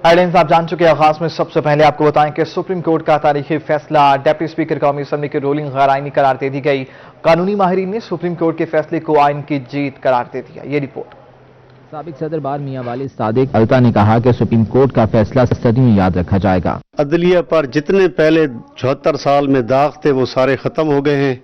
Headlines आप जान चुके हैं। आगाज में सबसे पहले आपको बताएं कि सुप्रीम कोर्ट का तारीखी फैसला, डिप्टी स्पीकर कौमी असम्बली की रूलिंग गैर आईनी करार दे दी गई। कानूनी माहिरीन ने सुप्रीम कोर्ट के फैसले को आइन की जीत करार दे दिया। ये रिपोर्ट। साबिक सदर बार मियां वालिद सादिक अल्ता ने कहा कि सुप्रीम कोर्ट का फैसला सदियों याद रखा जाएगा। अदलिया पर जितने पहले 74 साल में दाग थे वो सारे खत्म हो गए हैं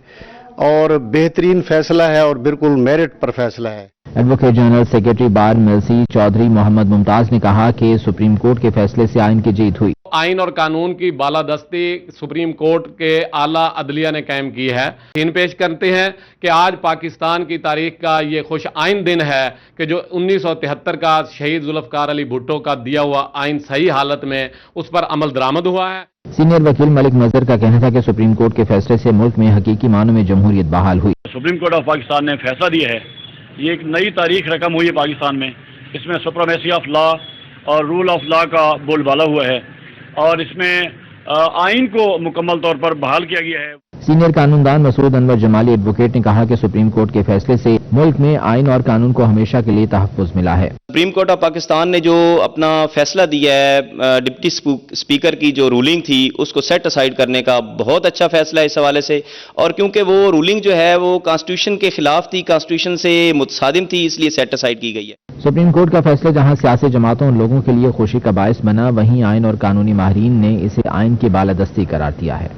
और बेहतरीन फैसला है और बिल्कुल मेरिट पर फैसला है। एडवोकेट जनरल सेक्रेटरी बार मिर्सी चौधरी मोहम्मद मुमताज ने कहा कि सुप्रीम कोर्ट के फैसले से आइन की जीत हुई। आइन और कानून की बालादस्ती सुप्रीम कोर्ट के आला अदलिया ने कायम की है। इन पेश करते हैं कि आज पाकिस्तान की तारीख का ये खुश आइन दिन है कि जो 1973 का शहीद जुल्फकार अली भुट्टो का दिया हुआ आइन सही हालत में उस पर अमल दरामद हुआ है। सीनियर वकील मलिक नजर का कहना था कि सुप्रीम कोर्ट के फैसले से मुल्क में हकीकी मानों में जमहूरियत बहाल हुई। सुप्रीम कोर्ट ऑफ पाकिस्तान ने फैसला दिया है, ये एक नई तारीख रकम हुई है पाकिस्तान में। इसमें सुप्रीमेसी ऑफ लॉ और रूल ऑफ लॉ का बोलबाला हुआ है और इसमें आइन को मुकम्मल तौर पर बहाल किया गया है। सीनियर कानूनदान मसूद अनवर जमाली एडवोकेट ने कहा कि सुप्रीम कोर्ट के फैसले से मुल्क में आइन और कानून को हमेशा के लिए तहफ़्फ़ुज़ मिला है। सुप्रीम कोर्ट ऑफ पाकिस्तान ने जो अपना फैसला दिया है, डिप्टी स्पीकर की जो रूलिंग थी उसको सेट असाइड करने का, बहुत अच्छा फैसला है इस हवाले से। और क्योंकि वो रूलिंग जो है वो कॉन्स्टिट्यूशन के खिलाफ थी, कॉन्स्टिट्यूशन से मुतसादिम थी, इसलिए सेट असाइड की गई है। सुप्रीम कोर्ट का फैसला जहां सियासी जमातों और लोगों के लिए खुशी का बायस बना, वहीं आइन और कानूनी माहिरीन ने इसे आइन की बालादस्ती करार दिया है।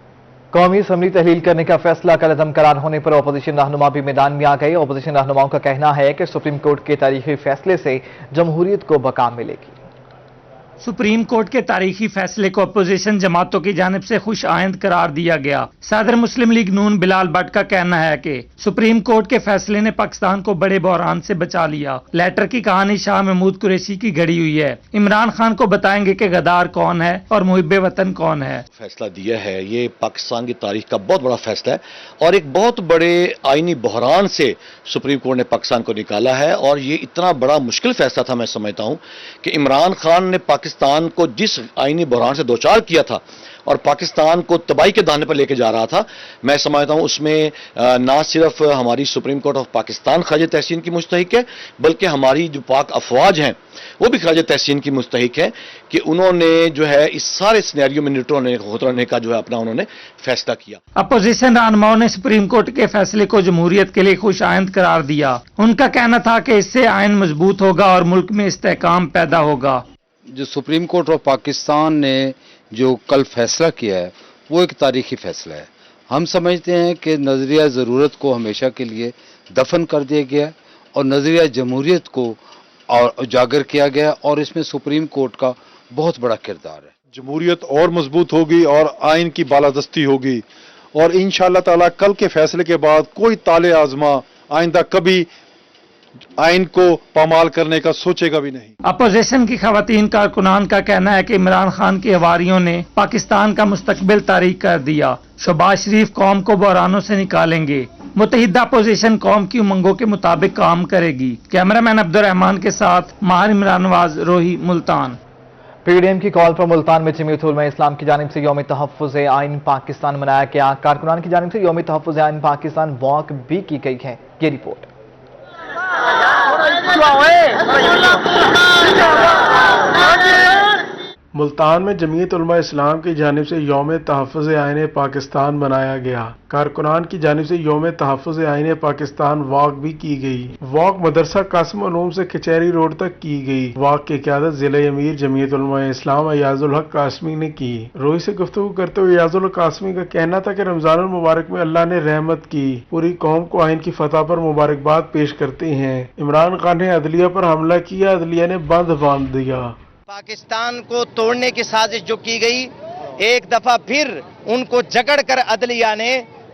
कौमी असम्बली तहलील करने का फैसला कलअदम करार होने पर अपोजिशन रहनुमा भी मैदान में आ गए। अपोजिशन रहनुमाओं का कहना है कि सुप्रीम कोर्ट के तारीखी फैसले से जमहूरियत को बका मिलेगी। सुप्रीम कोर्ट के तारीखी फैसले को अपोजिशन जमातों की जानिब से खुश आइंद करार दिया गया। सदर मुस्लिम लीग नून बिलाल भट्ट का कहना है कि सुप्रीम कोर्ट के फैसले ने पाकिस्तान को बड़े बहरान से बचा लिया। लेटर की कहानी शाह महमूद कुरैशी की घड़ी हुई है। इमरान खान को बताएंगे कि गद्दार कौन है और मुहिब्बे वतन कौन है। फैसला दिया है, ये पाकिस्तान की तारीख का बहुत बड़ा फैसला है और एक बहुत बड़े आईनी बहरान से सुप्रीम कोर्ट ने पाकिस्तान को निकाला है। और ये इतना बड़ा मुश्किल फैसला था, मैं समझता हूं कि इमरान खान ने पाकिस्तान को जिस आईनी बहरान से दो चार किया था और पाकिस्तान को तबाही के दाने पर लेके जा रहा था, मैं समझता हूं उसमें ना सिर्फ हमारी सुप्रीम कोर्ट ऑफ पाकिस्तान खराज तहसीन की मुस्तहिक है, बल्कि हमारी जो पाक अफवाज हैं वो भी खराज तहसीन की मुस्तहिक है कि उन्होंने जो है इस सारे सिनेरियो में उतरने का जो है अपना उन्होंने फैसला किया। अपोजिशन रहनुमाओं ने सुप्रीम कोर्ट के फैसले को जमहूरियत के लिए खुश आइंद करार दिया। उनका कहना था कि इससे आइन मजबूत होगा और मुल्क में इस्तेहकाम पैदा होगा। जो सुप्रीम कोर्ट ऑफ पाकिस्तान ने जो कल फैसला किया है वो एक तारीखी फैसला है। हम समझते हैं कि नज़रिया ज़रूरत को हमेशा के लिए दफन कर दिया गया और नज़रिया जमहूरियत को और उजागर किया गया और इसमें सुप्रीम कोर्ट का बहुत बड़ा किरदार है। जमहूरियत और मजबूत होगी और आइन की बालादस्ती होगी और इंशाअल्लाह ताला कल के फैसले के बाद कोई ताले आजमा आइंदा कभी आइन को पामाल करने का सोचेगा भी नहीं। अपोजिशन की खवातीन कारकुनान का कहना है कि इमरान खान की हवारियों ने पाकिस्तान का मुस्तकबिल तारीख कर दिया। शहबाज शरीफ कौम को बहरानों से निकालेंगे। मुत्तहिदा अपोजिशन कौम की उमंगों के मुताबिक काम करेगी। कैमरामैन अब्दुर्रहमान के साथ माहिर इमरान नवाज, रोही, मुल्तान। पीडीएम की कॉल पर मुल्तान में जमीयत उलमा इस्लाम की जानिब से यौम तहफ़्फ़ुज़ आइन पाकिस्तान मनाया गया। कारकुनान की जानिब से यौम तहफ़्फ़ुज़ आइन पाकिस्तान वॉक भी की गई है। ये रिपोर्ट। मुल्तान में जमीयत उलमा इस्लाम की जानिब से यौम तहफ़्फ़ुज़ आइन पाकिस्तान मनाया गया। कारकुनान की जानिब से यौम तहफ़्फ़ुज़ आइन पाकिस्तान वॉक भी की गई। वॉक मदरसा कासिम उलूम से कचहरी रोड तक की गई। वॉक की क़यादत ज़िला अमीर जमीयत उलमा इस्लाम अयाज़ुल हक कासमी ने की। रोही से गुफ्तगू करते हुए अयाज़ुल हक कासमी का कहना था कि रमज़ानुल मुबारक में अल्लाह ने रहमत की। पूरी कौम को आइन की फतह पर मुबारकबाद पेश करते हैं। इमरान खान ने अदलिया पर हमला किया, अदलिया ने बंद बांध दिया। पाकिस्तान को तोड़ने की साजिश जो की गई, एक दफा फिर उनको जकड़ कर अदलिया ने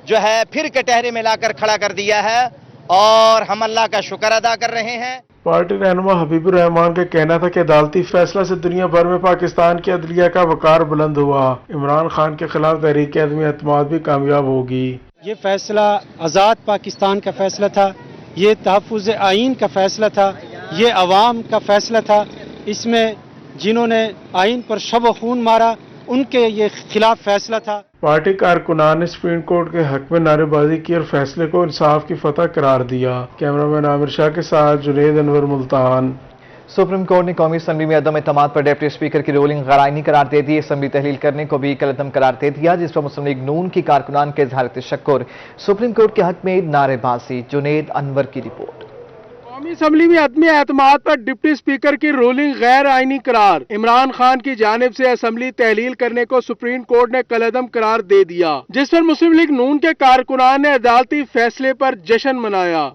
जो है फिर कटहरे में लाकर खड़ा कर दिया है और हम अल्लाह का शुक्र अदा कर रहे हैं। पार्टी रहनुमा हबीबुर रहमान का कहना था कि अदालती फैसला से दुनिया भर में पाकिस्तान की अदलिया का वकार बुलंद हुआ। इमरान खान के खिलाफ तहरीक अदम एतमाद भी कामयाब होगी। ये फैसला आज़ाद पाकिस्तान का फैसला था, ये तहफ़्फ़ुज़ आइन का फैसला था, ये अवाम का फैसला था। इसमें जिन्होंने आइन पर शब खून मारा उनके ये खिलाफ फैसला था। पार्टी कारकुनान ने सुप्रीम कोर्ट के हक में नारेबाजी की और फैसले को इंसाफ की फतह करार दिया। कैमरामैन आमिर शाह के साथ जुनेद अनवर, मुल्तान। सुप्रीम कोर्ट ने कौमी असम्बली में अदम एतमाद पर डिप्टी स्पीकर की रोलिंग गैरआइनी करार दे दी। असम्बली तहलील करने को भी कलअदम करार दे दिया, जिस पर मुस्लिम लीग नून की कारकुनान के इजहार तशक्कुर। सुप्रीम कोर्ट के हक में नारेबाजी। जुनेद अनवर की रिपोर्ट। कौमी असम्बली में अदम एतमाद पर डिप्टी स्पीकर की रूलिंग गैर आईनी करार। इमरान खान की जानिब से असम्बली तहलील करने को सुप्रीम कोर्ट ने कलअदम करार दे दिया, जिस पर मुस्लिम लीग नून के कारकुनान ने अदालती फैसले पर जश्न मनाया।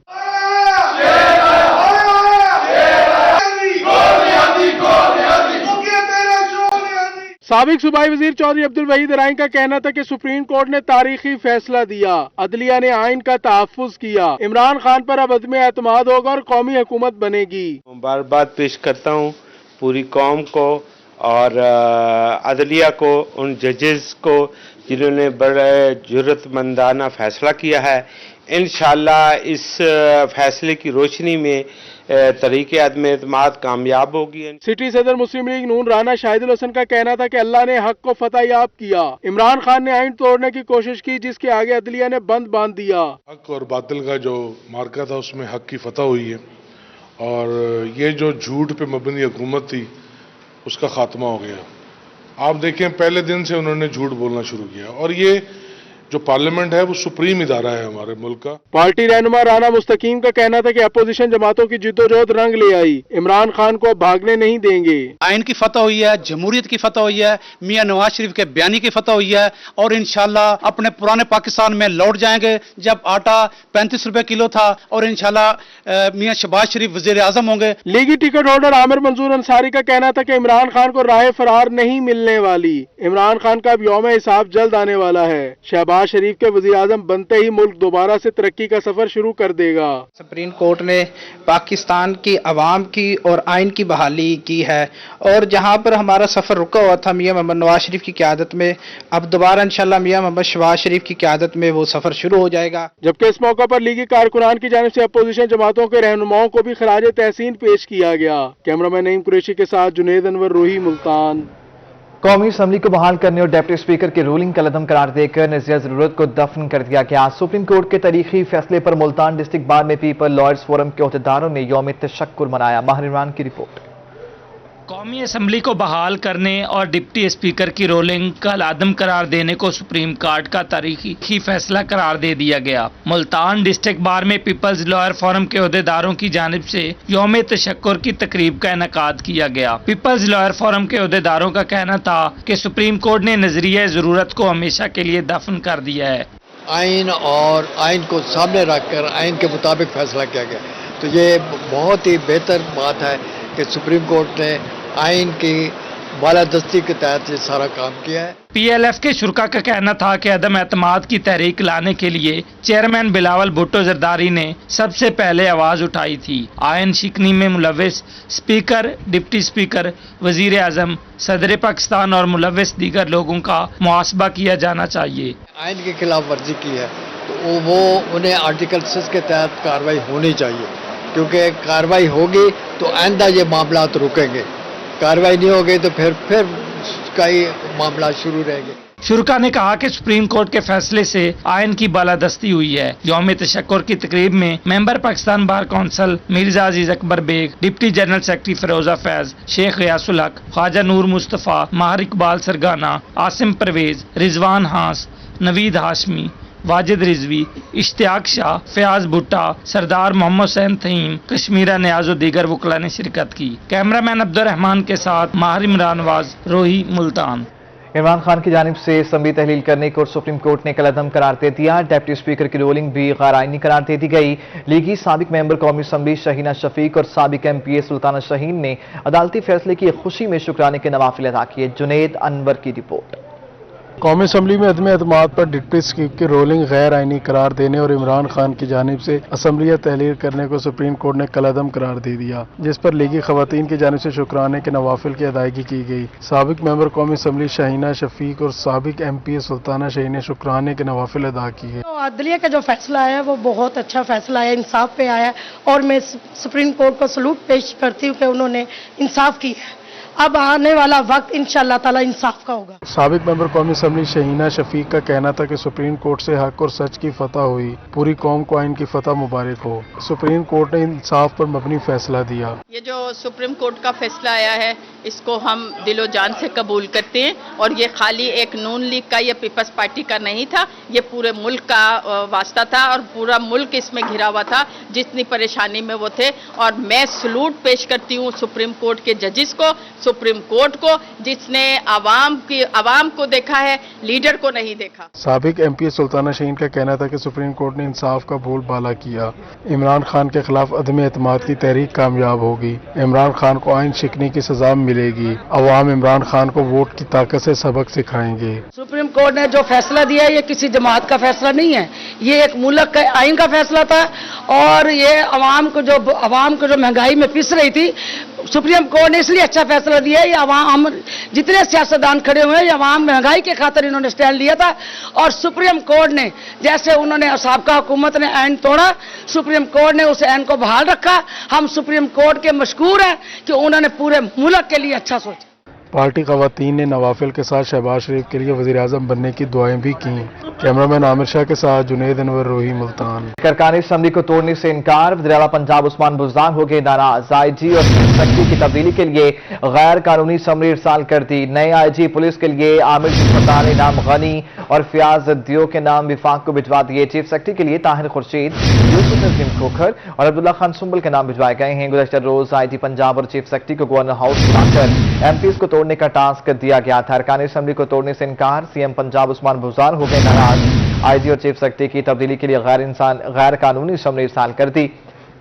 साबिक सूबाई वजीर चौधरी अब्दुल वहीद राइन का कहना था कि सुप्रीम कोर्ट ने तारीखी फैसला दिया, अदलिया ने आइन का तहफ्फुज किया। इमरान खान पर अब अदम एतमाद होगा और कौमी हुकूमत बनेगी। मुबारकबाद पेश करता हूँ पूरी कौम को और अदलिया को, उन जजेस को जिन्होंने बड़े जुर्रतमंदाना फैसला किया है। इंशाअल्लाह इस फैसले की रोशनी में तरीके अदम एतमाद कामयाब होगी। सिटी सदर मुस्लिम लीग नून राना शाहिदुल हसन का कहना था कि अल्लाह ने हक को फतह याब किया। इमरान खान ने आइन तोड़ने की कोशिश की, जिसके आगे अदलिया ने बंद बांध दिया। हक और बातिल का जो मार्का था उसमें हक की फतह हुई है और ये जो झूठ पे मबनी हुकूमत थी उसका खात्मा हो गया। आप देखें पहले दिन से उन्होंने झूठ बोलना शुरू किया और ये जो पार्लियामेंट है वो सुप्रीम इदारा है हमारे मुल्क का। पार्टी रहनुमा राना मुस्तकीम का कहना था कि अपोजिशन जमातों की जिद्दोजहद रंग ले आई, इमरान खान को भागने नहीं देंगे। आइन की फतह हुई है, जमहूरियत की फतह हुई है, मियां नवाज शरीफ के बयानी की फतह हुई है और इंशाल्लाह अपने पुराने पाकिस्तान में लौट जाएंगे जब आटा 35 रुपए किलो था और इंशाल्लाह मियां शहबाज शरीफ वजीर आजम होंगे। लीगी टिकट होल्डर आमिर मंजूर अंसारी का कहना था कि इमरान खान को राह फरार नहीं मिलने वाली। इमरान खान का अब यौम हिसाब जल्द आने वाला है। शहबाज शरीफ के वजीर आजम बनते ही मुल्क दोबारा से तरक्की का सफर शुरू कर देगा। सुप्रीम कोर्ट ने पाकिस्तान की अवाम की और आइन की बहाली की है और जहां पर हमारा सफर रुका हुआ था मियां मोहम्मद नवाज शरीफ की क़यादत में, अब दोबारा इंशाल्लाह मियां मोहम्मद शहबाज शरीफ की क़यादत में वो सफर शुरू हो जाएगा। जबकि इस मौके पर लीगी कारकुनान की जानिब से अपोजिशन जमातों के रहनुमाओं को भी खराज तहसीन पेश किया गया। कैमरामैन नईम कुरैशी के साथ जुनेद अनवर, रोही, मुल्तान। कौमी असम्बली को बहाल करने और डिप्टी स्पीकर की रूलिंग कलअदम करार देकर नज़रिया ज़रूरत को दफन कर दिया गया। सुप्रीम कोर्ट के तारीखी फैसले पर मुल्तान डिस्ट्रिक्ट बार में पीपल लॉयर्स फोरम के अहदेदारों ने यौम तशक्कुर मनाया। माहिर इमरान की रिपोर्ट। कौमी असम्बली को बहाल करने और डिप्टी स्पीकर की रोलिंग कलअदम करार देने को सुप्रीम कोर्ट का तारीखी फैसला करार दे दिया गया। मुल्तान डिस्ट्रिक्ट बार में पीपल्स लॉयर फोरम के अहदेदारों की जानिब से यौम तशक्कुर की तकरीब का इनेकाद किया गया। पीपल्स लॉयर फोरम के अहदेदारों का कहना था कि सुप्रीम कोर्ट ने नजरिया ज़रूरत को हमेशा के लिए दफन कर दिया है। आइन और आइन को सामने रखकर आइन के मुताबिक फैसला किया गया, तो ये बहुत ही बेहतर बात है कि सुप्रीम कोर्ट ने आइन की बालादस्ती के तहत ये सारा काम किया है। PLF के शुरा का कहना था कि अदम एतमाद की तहरीक लाने के लिए चेयरमैन बिलावल भुट्टो जरदारी ने सबसे पहले आवाज उठाई थी। आयन शिकनी में मुलव्विस स्पीकर, डिप्टी स्पीकर, वजीर आजम, सदर पाकिस्तान और मुलव्विस दीगर लोगों का मुहासबा किया जाना चाहिए। आइन के खिलाफ वर्जी की है तो वो उन्हें आर्टिकल 6 के तहत कार्रवाई होनी चाहिए, क्योंकि कार्रवाई होगी तो आइंदा ये मामला रुकेंगे, कार्रवाई नहीं होगी तो फिर कई मामला शुरू रहेंगे। शुरा ने कहा कि सुप्रीम कोर्ट के फैसले से आयन की बालादस्ती हुई है। यौम तशक्कुर की तकरीब में member Pakistan bar council Mirza Aziz Akbar Baig, deputy general secretary Feroza Faiz, Sheikh Ghiyasul Haq, Khwaja नूर मुस्तफ़ा, माहिर इकबाल सरगाना, आसिम परवेज, रिजवान हास, नवीद हाशमी, वाजिद रिजवी, इश्तियाक शाह, फयाज भुट्टा, सरदार मोहम्मद हुसैन तहीम, कश्मीरा न्याज और दीगर वकला ने शिरकत की। कैमरामैन अब्दुर्रहमान के साथ माहिर इमरान वाज, रोही, मुल्तान। इमरान खान की जानिब से असम्बली तहलील करने को सुप्रीम कोर्ट ने कलअदम करार दे दिया। डिप्टी स्पीकर की रोलिंग भी गैरआइनी करार दे दी गई। लीगी साबिक मेंबर कौमी असम्बली शहीना शफीक और साबिक MPA सुल्ताना शहीन ने अदालती फैसले की खुशी में शुक्राने के नवाफिल अदा किए। जुनेद अनवर की रिपोर्ट। कौमी असम्बली में अदम एतमाद पर डिप्टी स्पीकर की रोलिंग गैर आइनी करार देने और इमरान खान की जानिब से असम्बलियाँ तहलील करने को सुप्रीम कोर्ट ने कलअदम करार दे दिया, जिस पर लीगी खवातीन की जानिब से शुक्राने के नवाफिल की अदायगी की गई। साबिक मेंबर कौमी असम्बली शहीना शफीक और साबिक MPA सुल्ताना शहीन ने शुक्राने के नवाफिल अदा किए। तो अदलिया का जो फैसला आया वो बहुत अच्छा फैसला आया, इंसाफ पे आया और मैं सुप्रीम कोर्ट को सलूट पेश करती हूँ कि उन्होंने इंसाफ किया है अब आने वाला वक्त इंशाअल्लाह ताला इंसाफ का होगा। साबिक मेंबर कौमी असम्बली शहीना शफीक का कहना था कि सुप्रीम कोर्ट से हक और सच की फतह हुई, पूरी कौम को आइन की फतह मुबारक हो। सुप्रीम कोर्ट ने इंसाफ पर मबनी फैसला दिया। ये जो सुप्रीम कोर्ट का फैसला आया है इसको हम दिलो जान से कबूल करते हैं और ये खाली एक नून लीग का या पीपल्स पार्टी का नहीं था, ये पूरे मुल्क का वास्ता था और पूरा मुल्क इसमें घिरा हुआ था जितनी परेशानी में वो थे। और मैं सलूट पेश करती हूँ सुप्रीम कोर्ट के जजेस को, सुप्रीम कोर्ट को, जिसने आवाम को देखा है, लीडर को नहीं देखा। साबिक MP सुल्ताना शहीन का कहना था कि सुप्रीम कोर्ट ने इंसाफ का बोल बाला किया। इमरान खान के खिलाफ अदम एतमाद की तहरीक कामयाब होगी। इमरान खान को आइन शिकनी की सजा मिलेगी। अवाम इमरान खान को वोट की ताकत से सबक सिखाएंगे। सुप्रीम कोर्ट ने जो फैसला दिया है ये किसी जमात का फैसला नहीं है, ये एक मुल्क का आइन का फैसला था। और ये अवाम को जो महंगाई में पिस रही थी, सुप्रीम कोर्ट ने इसलिए अच्छा फैसला दिया है। ये अवाम जितने सियासतदान खड़े हुए हैं, ये अवाम महंगाई के खातिर इन्होंने स्टैंड लिया था। और सुप्रीम कोर्ट ने जैसे उन्होंने साबका हुकूमत ने आइन तोड़ा, सुप्रीम कोर्ट ने उस आइन को बहाल रखा। हम सुप्रीम कोर्ट के मशकूर हैं कि उन्होंने पूरे मुल्क के लिए अच्छा सोचा। पार्टी खवातीन ने नवाफिल के साथ शहबाज शरीफ के लिए वजीर आजम बनने की दुआएं भी की। कैमरामैन आमिर शाह के साथ जुनेद अनवर, रोही, मुल्तान। करकानी असम्बली को तोड़ने से इनकार, वज़ीर आला पंजाब उस्मान बुज़दान हो गए नाराज। IG और सेक्रेटरी की तब्दीली के लिए गैर कानूनी समरी इरसाल कर दी। नए IG पुलिस के लिए आमिर पठान नाम गनी और फयाज दियो के नाम विफाक को भिजवा दिए। चीफ सेक्रेटरी के लिए ताहिर खुर्शीद, यूसुफ नसीम खोखर और अब्दुल्ला खान सुंबल के नाम भिजवाए गए हैं। गुज़श्ता रोज IG पंजाब और चीफ सेक्रेटरी को गवर्नर हाउस बुलाकर MPs को तोड़ने का टास्क दिया गया था। अरकान असम्बली को तोड़ने से इनकार, CM पंजाब उस्मान बुज़दान हो गए नाराज। IG और चीफ सेक्रेटरी की तब्दीली के लिए गैर कानूनी समरी इरसाल कर दी।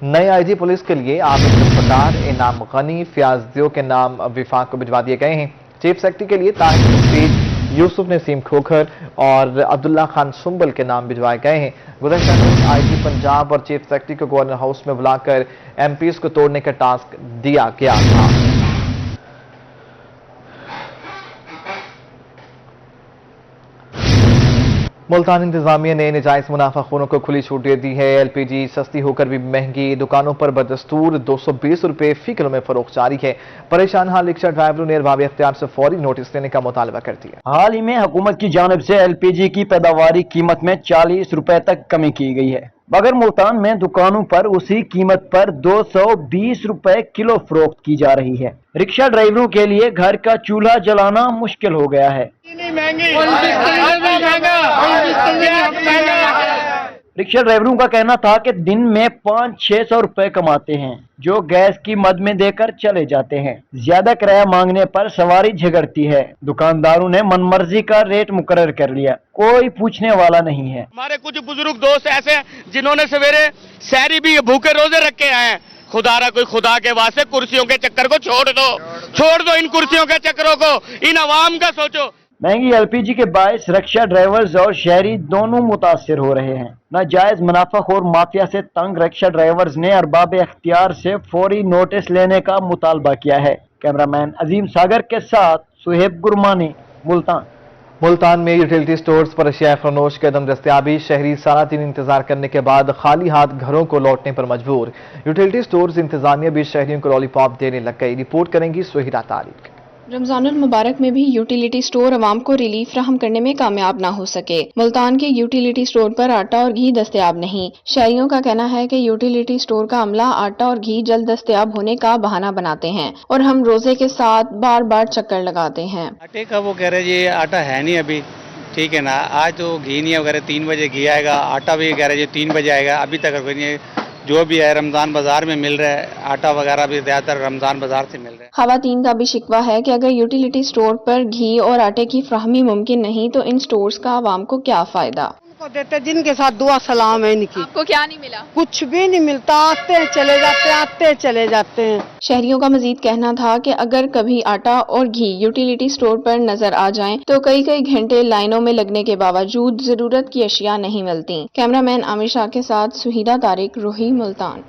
नए IG पुलिस के लिए आमिर पठान इनाम गनी, फयाज दियो के नाम विफाक को भिजवा दिए गए हैं। चीफ सेक्रेटरी के लिए ताहिर खुर्शीद, यूसुफ नसीम खोखर और अब्दुल्ला खान सुंबल के नाम भिजवाए गए हैं। गुज़श्ता रोज IG पंजाब और चीफ सेक्रेटरी को गवर्नर हाउस में बुलाकर MPs को तोड़ने का टास्क दिया गया था। मुल्तान इंतजामिया ने नजायज मुनाफाखोरों को खुली छूट दे दी है। LPG सस्ती होकर भी महंगी, दुकानों पर बदस्तूर 220 रुपए फी किलो में फरोख्त जारी है। परेशान हाल रिक्शा ड्राइवरों ने अरबाब इख्तियार से फौरी नोटिस लेने का मुतालबा कर दिया। हाल ही में हुकूमत की जानिब से LPG की पैदावारी कीमत में 40 रुपए तक कमी की गई है, मगर मुल्तान में दुकानों पर उसी कीमत पर 220 रुपए किलो फरोख्त की जा रही है। रिक्शा ड्राइवरों के लिए घर का चूल्हा जलाना मुश्किल हो गया है। रिक्शा ड्राइवरों का कहना था कि दिन में 500-600 रुपए कमाते हैं, जो गैस की मद में देकर चले जाते हैं। ज्यादा किराया मांगने पर सवारी झगड़ती है। दुकानदारों ने मनमर्जी का रेट मुकर्रर कर लिया, कोई पूछने वाला नहीं है। हमारे कुछ बुजुर्ग दोस्त ऐसे हैं जिन्होंने सवेरे सहरी भी भूखे रोजे रखे हैं। खुदारा कोई खुदा के वास्ते कुर्सियों के चक्कर को छोड़ दो इन कुर्सियों के चक्करों को, इन अवाम का सोचो। महंगी LPG के बायस रिक्शा ड्राइवर्स और शहरी दोनों मुतासिर हो रहे हैं। नाजायज मुनाफाखोर माफिया से तंग रिक्शा ड्राइवर्स ने अरबाब इख्तियार से फौरी नोटिस लेने का मुतालबा किया है। कैमरामैन अजीम सागर के साथ सुहेब गुरमानी, मुल्तान। मुल्तान में यूटिलिटी स्टोर्स पर अशिया फरोश की अदम दस्तयाबी, शहरी सारा दिन इंतजार करने के बाद खाली हाथ घरों को लौटने पर मजबूर। यूटिलिटी स्टोर्स इंतजामिया भी शहरियों को लॉलीपॉप देने लग गई। रिपोर्ट करेंगी सुहिरा तारिक। रमजानुल मुबारक में भी यूटिलिटी स्टोर अवाम को रिलीफ फ्राहम करने में कामयाब ना हो सके। मुल्तान के यूटिलिटी स्टोर पर आटा और घी दस्तयाब नहीं। शहरियों का कहना है कि यूटिलिटी स्टोर का अमला आटा और घी जल्द दस्तयाब होने का बहाना बनाते हैं और हम रोजे के साथ बार बार चक्कर लगाते हैं। आटे का वो कह रहे जी आटा है नहीं अभी, ठीक है ना, आज तो घी नहीं है वगैरह, 3 बजे घी आएगा। आटा भी कह रहे जी 3 बजे आएगा, अभी तक कोई नहीं है। जो भी है रमजान बाजार में मिल रहा है, आटा वगैरह भी ज्यादातर रमजान बाजार से मिल रहा है। खवातीन का भी शिकवा है कि अगर यूटिलिटी स्टोर पर घी और आटे की फ्राहमी मुमकिन नहीं तो इन स्टोर्स का आवाम को क्या फायदा। को देते जिनके साथ दुआ सलाम है इनकी। आपको क्या नहीं मिला? कुछ भी नहीं मिलता, आते हैं चले जाते हैं, आते हैं चले जाते हैं। शहरियों का मजीद कहना था कि अगर कभी आटा और घी यूटिलिटी स्टोर पर नजर आ जाएं तो कई घंटे लाइनों में लगने के बावजूद जरूरत की अशिया नहीं मिलती। कैमरामैन आमिर शाह के साथ सुहिदा तारिक, रोही, मुल्तान।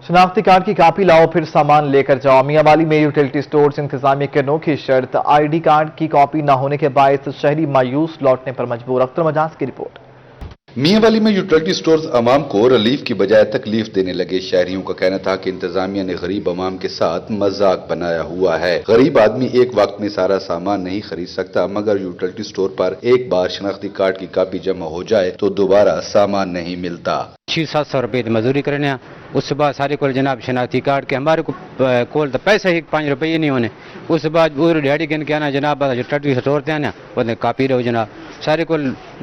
शनाख्ती कार्ड की कापी लाओ फिर सामान लेकर जाओ। मियांवाली में यूटिलिटी स्टोर्स इंतजामिया की अनोखी शर्त, ID कार्ड की कॉपी न होने के बायस शहरी मायूस लौटने पर मजबूर। अख्तर मजाज की रिपोर्ट। میاں والی میں یوٹیلٹی سٹورز عوام کو ریلیف کی بجائے تکلیف دینے لگے۔ شہریوں کا کہنا تھا کہ انتظامیہ نے غریب عوام کے ساتھ مذاق بنایا ہوا ہے۔ غریب آدمی ایک وقت میں سارا سامان نہیں خرید سکتا، مگر یوٹیلٹی سٹور پر ایک بار شناختی کارڈ کی کاپی جمع ہو جائے تو دوبارہ سامان نہیں ملتا۔ 600-700 روپے کی مزدوری کرنے، اس بعد سارے کو جناب شناختی کارڈ کے ہمارے کو پیسے ہی 5 روپے نہیں ہونے، اس بعد پوری دیہڑی گن کے آنا جناب یوٹیلٹی سٹور تے آنا وہ کاپی رہو جناب سارے کو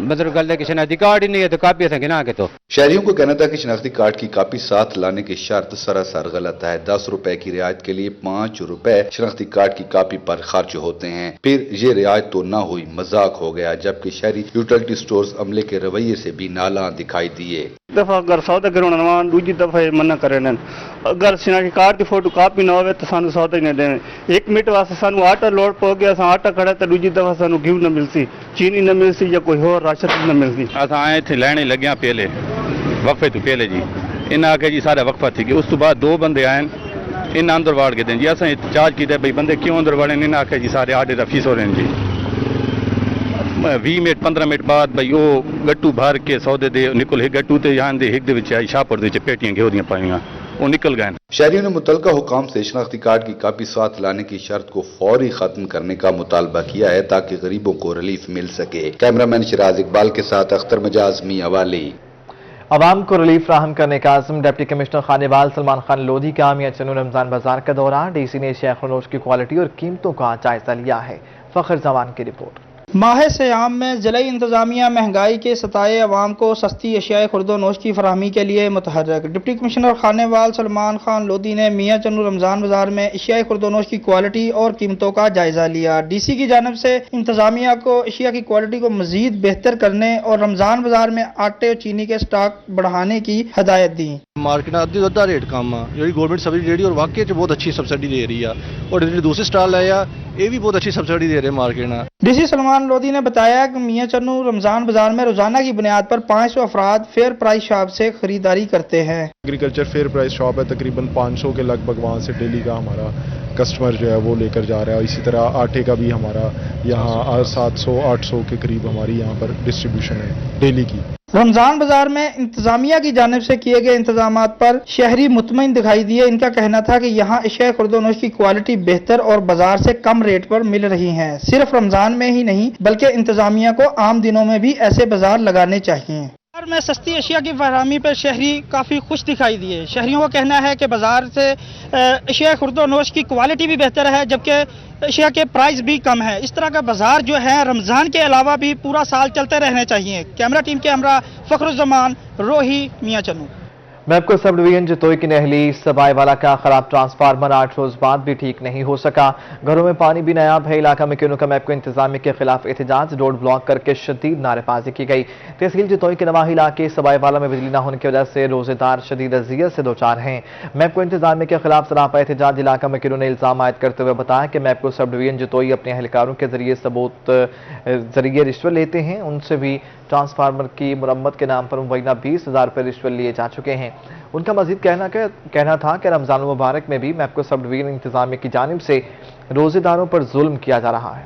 مطلب گل ہے کہ شناختی کارڈ ہی نہیں ہے تو کاپی سے گنا کے تو۔ شہریوں کو کہنا تھا کہ شناختی کارڈ کی کاپی ساتھ لانے کی شرط سراسر غلط ہے۔ 10 روپے کی رعایت کے لیے 5 روپے شناختی کارڈ کی کاپی پر خرچ ہوتے ہیں۔ پھر یہ رعایت تو نہ ہوئی، مذاق ہو گیا، جبکہ شہری یوٹیلٹی سٹورز عملے کے رویے سے بھی نالاں دکھائی دیے۔ دفعہ اگر سودا کرنا دوجی دفعہ منع کرنے، اگر شناختی کارڈ کی فوٹو کاپی نہ ہوئے تو سانو سودا ہی نہ دیں۔ 1 منٹ واسطے سانو آٹا لوڈ پو گیا، آٹا کھڑا تو دوجی دفعہ سانو گھیو نہ ملسی، چینی نہ ملسی یا کوئی اور راشن نہ ملسی۔ اصل آئے تھے لینے لگیا پہلے وقفے تو پہلے جی انہیں آ کے جی سارا وقفہ تھی کہ اس تو بعد 2 بندے آئے انہیں اندر واڑ کے دیں جی اصل احتجاج کیتے بھائی بندے کیوں اندر واڑے انہیں آ کے جی سارے آڈے کا فیس ہو رہے ہیں جی 20 منٹ 15 منٹ بعد بھائی وہ گٹو بھر کے سودے دے نکل ایک گٹو تے یہاں دے ایک دے وچ آئی شاہپور دے پیٹیاں گھیو دیاں پائیاں وہ نکل گئے۔ شہریوں نے متعلقہ حکام سے شناختی کارڈ کی کاپی ساتھ لانے کی شرط کو فوری ختم کرنے کا مطالبہ کیا ہے تاکہ غریبوں کو ریلیف مل سکے۔ کیمرامین شراز اقبال کے ساتھ اختر مجاز میاں والی۔ عوام کو ریلیف فراہم کرنے کا عزم، ڈپٹی کمشنر خانیوال سلمان خان لودھی کا میاں چنو رمضان بازار کا دورہ، ڈی سی نے شیخ رنوش کی کوالٹی اور قیمتوں کا جائزہ لیا ہے۔ فخر زمان کی رپورٹ۔ ماہ سیام میں ضلعی انتظامیہ مہنگائی کے ستائے عوام کو سستی اشیاء خرد و نوش کی فراہمی کے لیے متحرک۔ ڈپٹی کمشنر خانیوال سلمان خان لودھی نے میاں چنو رمضان بازار میں اشیاء خرد و نوش کی کوالٹی اور قیمتوں کا جائزہ لیا۔ ڈی سی کی جانب سے انتظامیہ کو اشیاء کی کوالٹی کو مزید بہتر کرنے اور رمضان بازار میں آٹے اور چینی کے سٹاک بڑھانے کی ہدایت دی۔ مارکیٹ ادھی تو ادھا ریٹ کم آ جی گورنمنٹ سبسڈی ریڈی اور واقعی بہت اچھی سبسڈی دے رہی ہے اور دوسرے سٹال ہے یہ بھی بہت اچھی سبسڈی دے رہے market. D C Salman Lodhi نے بتایا کہ میاں چنو رمضان بازار میں روزانہ کی بنیاد پر 500 افراد فیئر پرائز شاپ سے خریداری کرتے ہیں۔ ایگریکلچر فیئر پرائز شاپ ہے، تقریباً 500 کے لگ بھگ وہاں سے ڈیلی کا ہمارا کسٹمر جو ہے وہ لے کر جا رہا ہے۔ اسی طرح آٹے کا بھی ہمارا یہاں 700-800 کے قریب ہماری یہاں پر ڈسٹریبیوشن ہے ڈیلی کی۔ رمضان بازار میں انتظامیہ کی جانب سے کیے گئے انتظامات پر شہری مطمئن دکھائی دیے۔ ان کا کہنا تھا کہ یہاں اشیاء خرد و نوش کی کوالٹی بہتر اور بازار سے کم ریٹ پر مل رہی ہیں۔ صرف رمضان میں ہی نہیں بلکہ انتظامیہ کو عام دنوں میں بھی ایسے بازار لگانے چاہیے۔ بازار میں سستی اشیاء کی فراہمی پر شہری کافی خوش دکھائی دیے۔ شہریوں کا کہنا ہے کہ بازار سے اشیاء خرد و نوش کی کوالٹی بھی بہتر ہے جبکہ اشیاء کے پرائز بھی کم ہے۔ اس طرح کا بازار جو ہے رمضان کے علاوہ بھی پورا سال چلتے رہنے چاہیے۔ کیمرہ ٹیم کے ہمراہ فخر الزمان، روہی، میاں چنو۔ میپکو سب ڈویژن جتوئی کی نہلی سبائے والا کا خراب ٹرانسفارمر 8 روز بعد بھی ٹھیک نہیں ہو سکا۔ گھروں میں پانی بھی نایاب ہے۔ علاقہ میں کیونوں کا میپکو انتظامیہ کے خلاف احتجاج، روڈ بلاک کر کے شدید نعرے بازی کی گئی۔ تحصیل جتوئی کے نواحی علاقے سبائے والا میں بجلی نہ ہونے کی وجہ سے روزے دار شدید اذیت سے دوچار ہیں۔ میپکو انتظامیہ کے خلاف سراپا احتجاج، علاقہ میں کیونوں نے الزام عائد کرتے ہوئے بتایا کہ میپکو سب ڈویژن جتوئی اپنے اہلکاروں کے ذریعے رشوت لیتے ہیں۔ ان سے بھی ٹرانسفارمر کی مرمت کے نام پر مبینہ 20,000 روپے رشوت لیے جا چکے ہیں۔ ان کا مزید کہنا تھا کہ رمضان المبارک میں بھی میپکو سب ڈویژن انتظامیہ کی جانب سے روزے داروں پر ظلم کیا جا رہا ہے۔